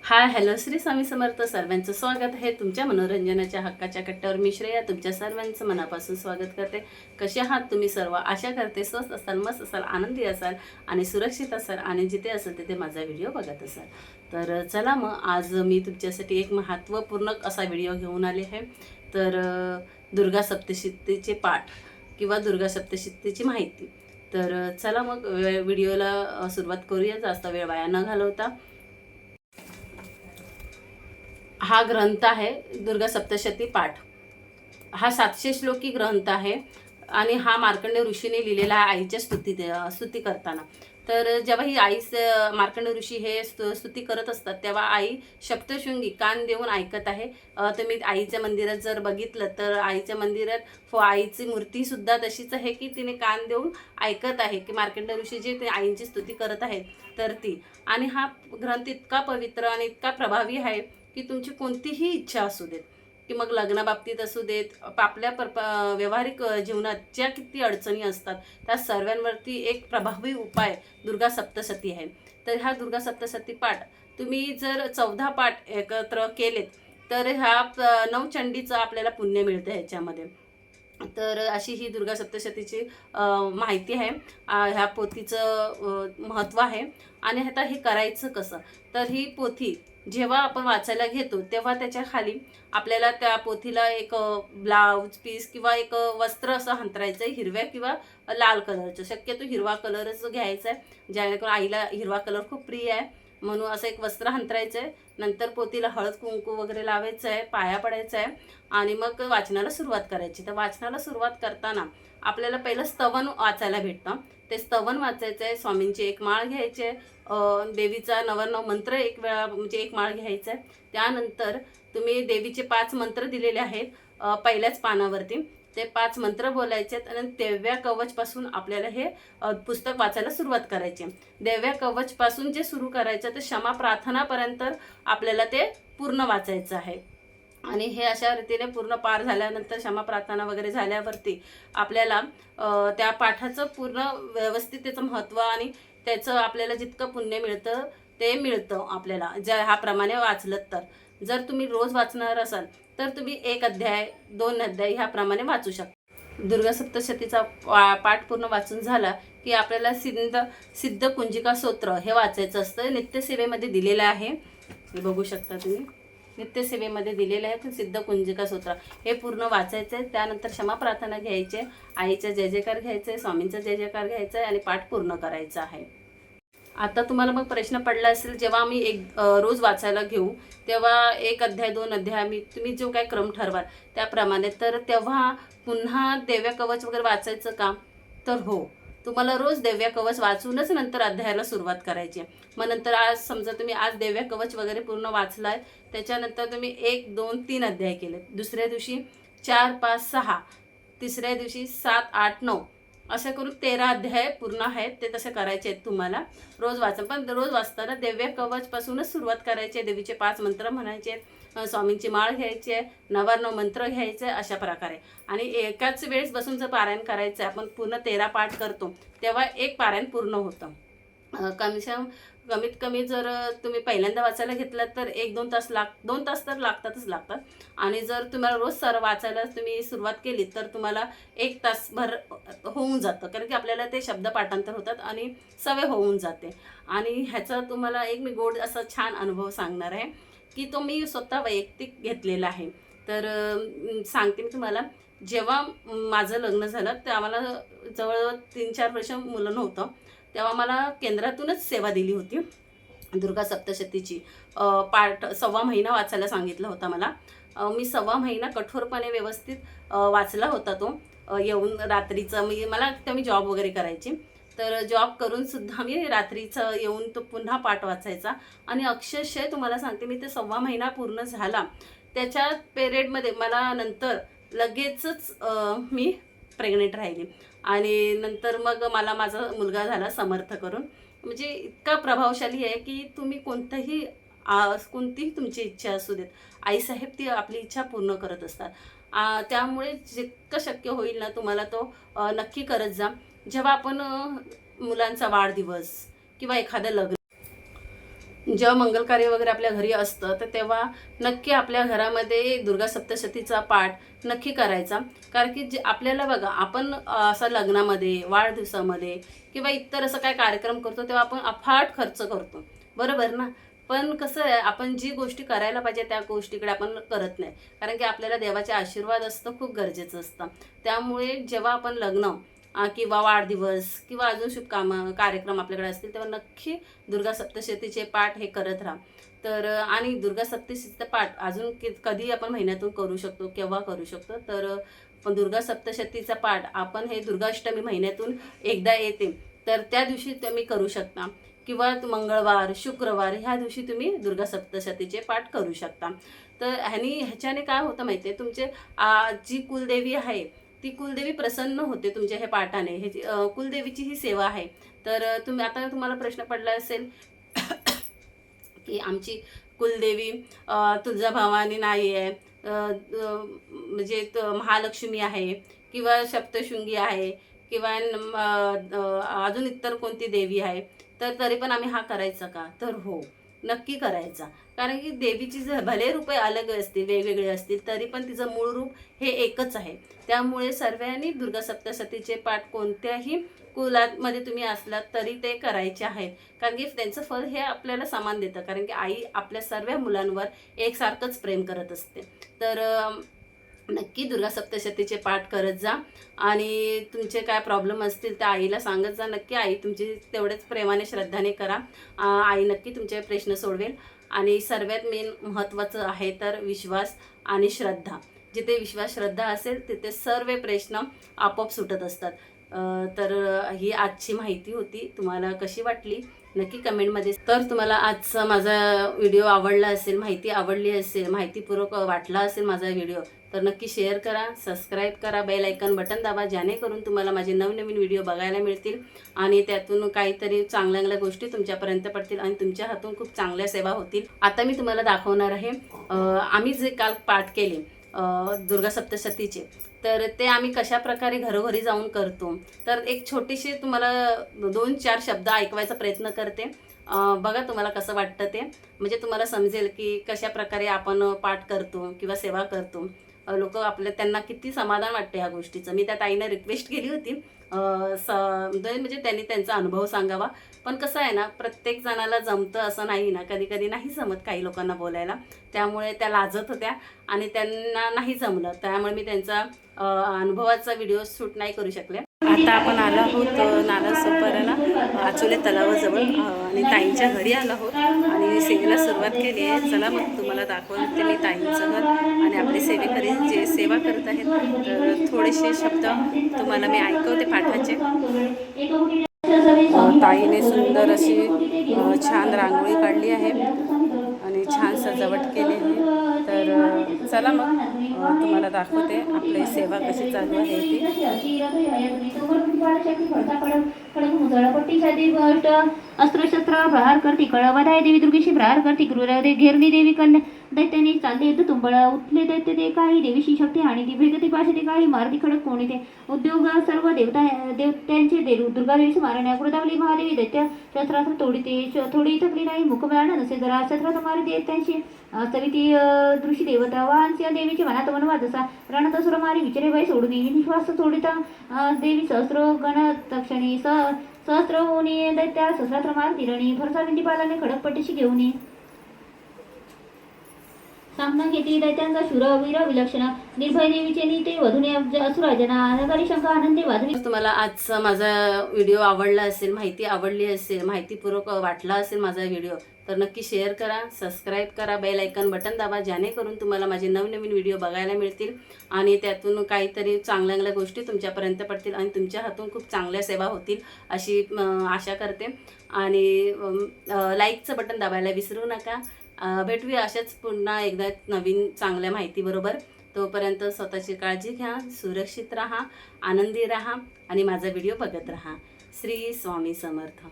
Hi hello Shri Swami Samarth. सर्वांचं स्वागत आहे तुमच्या मनोरंजनाच्या हक्काच्या कट्ट्यावर. मी श्रेया तुमच्या सर्वांचं मनापासून स्वागत करते. कसे आहात तुम्ही सर्व? आशा करते स्वस्त असाल, मस्त असाल, आनंदी असाल आणि सुरक्षित असाल आणि जिथे असेल तिथे माझा व्हिडिओ बघत असाल. तर चला मग आज मी तुमच्यासाठी एक महत्त्वपूर्ण असा व्हिडिओ घेऊन आले आहे. तर दुर्गा सप्तशतीचे पाठ किंवा दुर्गा सप्तशतीची माहिती. तर चला मग व्हिडिओला सुरुवात करूया, जास्त वेळ वाया न घालवता. हा ग्रंथ आहे दुर्गा सप्तशती पाठ. हा 700 श्लोकी ग्रंथ आहे आणि हा मार्कंडेय ऋषीने लिहिलेला आहे आईच्या स्तुती करताना. तर जेव्हा ही मार्कंडेय ऋषी हे स्तुती करत असतात तेव्हा आई सप्तशृंगी कान देऊन ऐकत आहे. तुम्ही आईच्या मंदिरात जर बघितलं तर आईच्या मंदिरात आईची मूर्तीसुद्धा तशीच आहे की तिने कान देऊन ऐकत आहे की मार्कंडेय ऋषी जे ते आईची स्तुती करत आहेत तर ती. आणि हा ग्रंथ इतका पवित्र आणि इतका प्रभावी आहे की तुमची कोणतीही इच्छा असू देत, की मग लग्नाबाबतीत असू देत, आपल्या व्यावहारिक जीवनात ज्या किती अडचणी असतात त्या सर्वांवरती एक प्रभावी उपाय दुर्गा सप्तशती आहे. तर हा दुर्गा सप्तशती पाठ तुम्ही जर 14 पाठ एकत्र केलेत तर ह्या 9 चंडीचं आपल्याला पुण्य मिळतं ह्याच्यामध्ये. तर अशी ही दुर्गा सप्तशतीची माहिती आहे. ह्या पोथीचं महत्त्व आहे. आणि आता हे करायचं कसं, तर ही पोथी जेव्हा आपण वाचायला घेतो तेव्हा त्याच्या खाली आपल्याला त्या पोथीला एक ब्लाऊज पीस किंवा एक वस्त्र असं अंतरायचं आहे, हिरव्या किंवा लाल कलरचं. शक्यतो हिरवा कलरच घ्यायचा आहे, जेणेकरून आईला हिरवा कलर खूप प्रिय आहे म्हणून असं एक वस्त्र अंतरायचं आहे. नंतर पोथीला हळद कुंकू वगैरे लावायचं आहे, पाया पडायचं आहे आणि मग वाचनाला सुरुवात करायची. तर वाचनाला सुरुवात करताना आपल्याला पहिलं स्तवन वाचायला भेटतं. ते स्तवन वाचायचं आहे. स्वामींची एक माळ घ्यायची आहे, देवीचा नवरनव मंत्र एक वेळा म्हणजे एक माळ घ्यायचा आहे. त्यानंतर तुम्ही देवीचे 5 मंत्र दिलेले आहेत पहिल्याच पानावरती. ते 5 मंत्र बोलायचे आहेत आणि देव्या कवचपासून आपल्याला हे पुस्तक वाचायला सुरुवात करायची. देव्या कवचपासून जे सुरू करायचं तर क्षमा प्रार्थनापर्यंत आपल्याला ते पूर्ण वाचायचं आहे. आणि हे अशा रीतीने पूर्ण पार झाल्यानंतर क्षमा प्रार्थना वगैरे झाल्यावरती आपल्याला त्या पाठाचं पूर्ण व्यवस्थित त्याचं महत्त्व आणि त्याचं आपल्याला जितकं पुण्य मिळतं ते मिळतं आपल्याला ज्या ह्याप्रमाणे वाचलं तर. जर तुम्ही रोज वाचणार असाल तर तुम्ही 1 अध्याय 2 अध्याय ह्याप्रमाणे वाचू शकता. दुर्गा सप्तशतीचा पाठ पूर्ण वाचून झाला की आपल्याला सिद्ध कुंजिका स्तोत्र हे वाचायचं असतं. नित्यसेवेमध्ये दिलेलं आहे, हे बघू शकता तुम्ही. नित्यसेवेमध्ये दिलेलं आहे सिद्ध कुंजिका स्तोत्र हे पूर्ण वाचायचं आहे. त्यानंतर क्षमा प्रार्थना घ्यायची, आईचा जय जयकार घ्यायचा आहे, स्वामींचा जय जयकार घ्यायचा आहे आणि पाठ पूर्ण करायचा आहे. आता तुम्हाला मग प्रश्न पडला असेल, जेव्हा आम्ही रोज वाचायला घेऊ तेव्हा 1 अध्याय 2 अध्याय तुम्ही जो काय क्रम ठरवाल त्याप्रमाणे, तर तेव्हा पुन्हा देव्या कवच वगैरे वाचायचं का? तर हो, तुम्हाला रोज देव्या कवच वाचूनच नंतर अध्यायाला सुरुवात करायची. मग नंतर आज समजा तुम्ही आज देव्या कवच वगैरे पूर्ण वाचलाय, त्याच्यानंतर तुम्ही 1 2 3 अध्याय केले, दुसऱ्या दिवशी 4 5 6, तिसऱ्या दिवशी 7 8 9 असं करून 13 अध्याय पूर्ण आहेत. ते तसे करायचे आहेत तुम्हाला रोज वाचा. पण रोज वाचताना देव्या कवचपासूनच सुरुवात करायची आहे. देवीचे 5 मंत्र म्हणायचे आहेत, स्वामींची माळ घ्यायची आहे, नवरनव मंत्र घ्यायचे आहे अशा प्रकारे. आणि एकाच वेळेस बसून जर पारायण करायचं आहे, आपण पूर्ण 13 पाठ करतो तेव्हा एक पारायण पूर्ण होतं. कमीत कमी जर तुम्ही पहिल्यांदा वाचायला घेतलात तर 1-2 तास 2 तास तर लागतातच लागतात. आणि जर तुम्हाला रोज वाचायला तुम्ही सुरुवात केली तर तुम्हाला 1 तासभर होऊन जातं, कारण की आपल्याला ते शब्द पाठांतर होतात आणि सवय होऊन जाते. आणि ह्याचा तुम्हाला एक मी गोड असा छान अनुभव सांगणार आहे की तो मी स्वतः वैयक्तिक घेतलेला आहे. तर सांगते मी तुम्हाला. जेव्हा माझं लग्न झालं तर आम्हाला जवळजवळ 3-4 वर्ष मुलं नव्हतं, तेव्हा मला केंद्रातूनच सेवा दिली होती दुर्गा सप्तशतीची. पाठ 1.25 महिना वाचायला सांगितलं होता मला. मी 1.25 महिना कठोरपणे व्यवस्थित वाचला होता तो. येऊन रात्रीचं मला तेव्हा मी जॉब वगैरे करायची, तर जॉब करूनसुद्धा मी रात्रीचं येऊन तो पुन्हा पाठ वाचायचा. आणि अक्षरशः तुम्हाला सांगते, मी ते 1.25 महिना पूर्ण झाला. त्याच्या पिरियडमध्ये मला नंतर लगेचच मी प्रेग्नेंट राहिली आणि नंतर मग मला माझा मुलगा झाला समर्थ करून. म्हणजे इतका प्रभावशाली आहे की तुम्ही कोणतीही तुमची इच्छा असू देत, आईसाहेब ती आपली इच्छा पूर्ण करत असतात. त्यामुळे जितकं शक्य होईल ना तुम्हाला तो नक्की करत जा. जेव्हा आपण मुलांचा वाढदिवस किंवा एखादं लग्न जेव्हा मंगल कार्य वगैरे आपल्या घरी असतं तर तेव्हा नक्की आपल्या घरामध्ये दुर्गा सप्तशतीचा पाठ नक्की करायचा. कारण की जे आपल्याला बघा, आपण असं लग्नामध्ये, वाढदिवसामध्ये किंवा इतर असं काय कार्यक्रम करतो तेव्हा आपण अफाट खर्च करतो, बरोबर ना? पण कसं आहे, आपण जी गोष्टी करायला पाहिजे त्या गोष्टीकडे आपण करत नाही. कारण की आपल्याला देवाचे आशीर्वाद असतं खूप गरजेचं असतं. त्यामुळे जेव्हा आपण लग्न किंवा वाढदिवस किंवा अजून शुभ कार्यक्रम आपल्याकडे असतील तेव्हा नक्की दुर्गा सप्तशतीचे पाठ हे करत राहा. तर आणि दुर्गा सप्तशतीचा पाठ अजून कधी आपण महिन्यातून करू शकतो, केव्हा करू शकतो, तर पण दुर्गा सप्तशतीचा पाठ आपण हे दुर्गाष्टमी महिन्यातून एकदा येते तर त्या दिवशी तुम्ही करू शकता. किंवा मंगळवार, शुक्रवार ह्या दिवशी तुम्ही दुर्गा सप्तशतीचे पाठ करू शकता. तर ह्याच्याने काय होतं माहिती आहे, तुमचे जी कुलदेवी आहे ती कुलदेवी प्रसन्न होते तुमच्या हे पाठाने. हे कुलदेवीची ही सेवा आहे. तर तुम्हाला प्रश्न पडला असेल की आमची कुलदेवी तुळजाभवानी नाही आहे, म्हणजे महालक्ष्मी आहे किंवा सप्तशृंगी आहे किंवा अजून इतर कोणती देवी आहे, तर तरी पण आम्ही हा करायचा का? तर हो, नक्की करायचा. कारण की देवीची भले रूपे अलग असतील, वेगवेगळे असतील, तरी पण तिचं मूळ रूप हे एकच आहे. त्यामुळे सर्वांनी दुर्गा सप्तशतीचे पाठ कोणत्याही कुलामध्ये तुम्ही असलात तरी ते करायचे आहेत. कारण की त्यांचं फळ हे आपल्याला समान देतं. कारण की आई आपल्या सर्व मुलांवर एकसारखंच प्रेम करत असते. तर नक्की दुर्गा सप्तशतीचे पाठ करत जा आणि तुमचे काय प्रॉब्लेम असतील त्या आईला सांगत जा. नक्की आई तुमची तेवढेच प्रेमाने श्रद्धाने करा. आई नक्की तुमचे प्रश्न सोडवेल. आणि सर्वात मेन महत्त्वाचं आहे तर विश्वास आणि श्रद्धा. जिथे विश्वास श्रद्धा असेल तिथे सर्व प्रश्न आपोआप सुटत असतात. तर ही आजची माहिती होती. तुम्हाला कशी वाटली नक्की कमेंटमध्ये. तर तुम्हाला आजचा माझा व्हिडिओ आवडला असेल, माहिती आवडली असेल, माहितीपूर्वक वाटला असेल माझा व्हिडिओ, तर नक्की शेअर करा, सबस्क्राईब करा, बेल आयकॉन बटन दाबा, जेणेकरून तुम्हाला माझे नवनवीन व्हिडिओ बघायला मिळतील आणि त्यातून काहीतरी चांगल्या गोष्टी तुमच्यापर्यंत पडतील आणि तुमच्या हातून खूप चांगल्या सेवा होतील. आता मी तुम्हाला दाखवणार आहे आम्ही जे काल पाठ केले दुर्गा सप्तशतीचे, तर ते आम्ही कशा प्रकारे घरोघरी जाऊन करतो. तर एक छोटीशी तुम्हाला 2-4 शब्द ऐकवायचा प्रयत्न करते. बघा तुम्हाला कसं वाटतं ते. म्हणजे तुम्हाला समजेल की कशा प्रकारे आपण पाठ करतो किंवा सेवा करतो. लोक त्यांना किती समाधान वाटते ह्या गोष्टीचं. मी त्या ताईंना रिक्वेस्ट केली होती म्हणजे त्यांनी त्यांचा अनुभव सांगावा. पण कसं आहे ना, प्रत्येक जणाला जमतं असं नाही ना, कधी कधी नाही जमत काही लोकांना बोलायला. त्यामुळे त्या लाजत होत्या आणि त्यांना नाही जमलं. त्यामुळे मी त्यांचा अनुभवाचा व्हिडिओ शूट नाही करू शकले. आता आपण आलो आहोत नालासोपाऱ्याला, आचोले तलावाजवळ, आणि ताईंच्या घरी आलो आहोत आणि सेवेला सुरुवात केली आहे. चला मग तुम्हाला दाखवते मी ताईंचं घर आणि आपले सेवेकरी जे सेवा करत आहेत. तर थोडेसे शब्द तुम्हाला मी ऐकवते पाठाचे. ताईने सुंदर अशी छान रांगोळी काढली आहे आणि छान सजावट केली आहे. तर चला मग तुम्हाला दाखवते आपली सेवा कशी चालू आहे ती. अस्त्रशस्त्र प्रहार करती, कळवदाय देवी दुर्गेशी प्रहार करती, क्रूरदे घेरली देवी कन्या दैत्याने चालले युद्ध तुंबळ उठले दैत्य ते काही देवीशी शक्ती आणि ती भेगती पाशते काही मारती खडक कोणी ते उद्योग सर्व देवत्यांचे दुर्गा देवीची मारण्या क्रोधावली महादेवी दैत्य शस्त्रास्त्र थोडी थकली नाही, मुखमळाण नसे जरा शस्त्रात मारी दैत्यांशी सविती दृष्टी देवता वाहनच्या देवीची मनात वनवाद असा रणतसुर मारी विचारे बाई सोडून विश्वास सोडिता देवी सहस्र गण तक्षणी सहस्त्र होणी दैत्या सहस्रात्र मार तिरणी भरसा विंदी पालाने खडकपट्टीशी घेऊन सामना घेतली दैत्यांचा शूरवीर विलक्षण निर्भय देवीचे नीते वधुने असुराजना नगारी शंका आनंदी वाधवी. तुम्हाला आजचा माझा व्हिडिओ आवडला असेल, माहिती आवडली असेल, माहितीपूर्वक वाटला असेल माझा व्हिडिओ, तर नक्की शेअर करा, सबस्क्राईब करा, बेल आयकॉन बटन दाबा, जेणेकरून तुम्हाला माझे नवनवीन व्हिडिओ बघायला मिळतील आणि त्यातून काहीतरी चांगल्या गोष्टी तुमच्यापर्यंत पडतील आणि तुमच्या हातून खूप चांगल्या सेवा होतील अशी आशा करते. आणि लाईकचं बटन दाबायला विसरू नका. भेटूया अशाच पुन्हा एकदा नवीन चांगल्या माहितीबरोबर. तोपर्यंत स्वतःची काळजी घ्या, सुरक्षित राहा, आनंदी राहा आणि माझा व्हिडिओ बघत राहा. श्री स्वामी समर्थ.